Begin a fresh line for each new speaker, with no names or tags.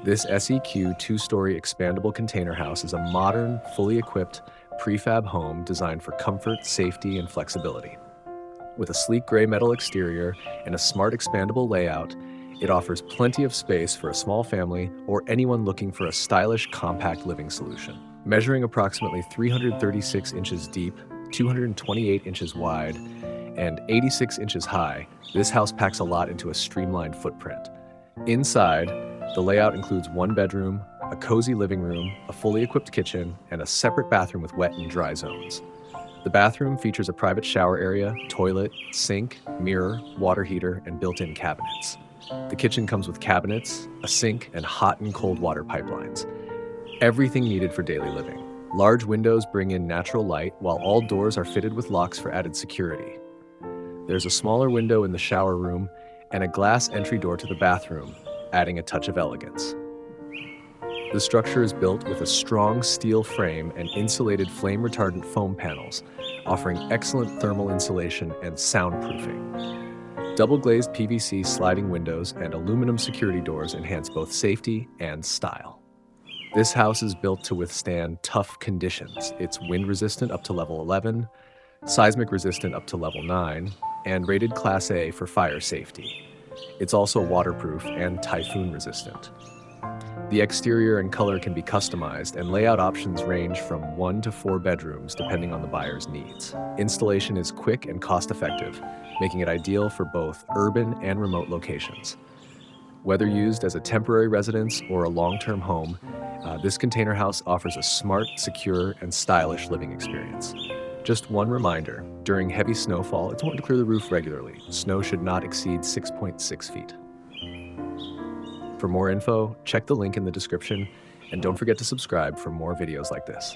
This S.E.Q two-story expandable container house is a modern, fully equipped prefab home designed for comfort, safety, and flexibility. With a sleek gray metal exterior and a smart expandable layout, it offers plenty of space for a small family or anyone looking for a stylish, compact living solution. Measuring approximately 336 inches deep, 228 inches wide, and 86 inches high, this house packs a lot into a streamlined footprint. Inside, the layout includes one bedroom, a cozy living room, a fully equipped kitchen, and a separate bathroom with wet and dry zones. The bathroom features a private shower area, toilet, sink, mirror, water heater, and built-in cabinets. The kitchen comes with cabinets, a sink, and hot and cold water pipelines. Everything needed for daily living. Large windows bring in natural light, while all doors are fitted with locks for added security. There's a smaller window in the shower room and a glass entry door to the bathroom, adding a touch of elegance. The structure is built with a strong steel frame and insulated flame-retardant foam panels, offering excellent thermal insulation and soundproofing. Double-glazed PVC sliding windows and aluminum security doors enhance both safety and style. This house is built to withstand tough conditions. It's wind-resistant up to level 11, seismic-resistant up to level 9, and rated Class A for fire safety. It's also waterproof and typhoon-resistant. The exterior and color can be customized, and layout options range from 1 to 4 bedrooms depending on the buyer's needs. Installation is quick and cost-effective, making it ideal for both urban and remote locations. Whether used as a temporary residence or a long-term home, this container house offers a smart, secure, and stylish living experience. Just one reminder, during heavy snowfall, it's important to clear the roof regularly. Snow should not exceed 6.6 feet. For more info, check the link in the description, and don't forget to subscribe for more videos like this.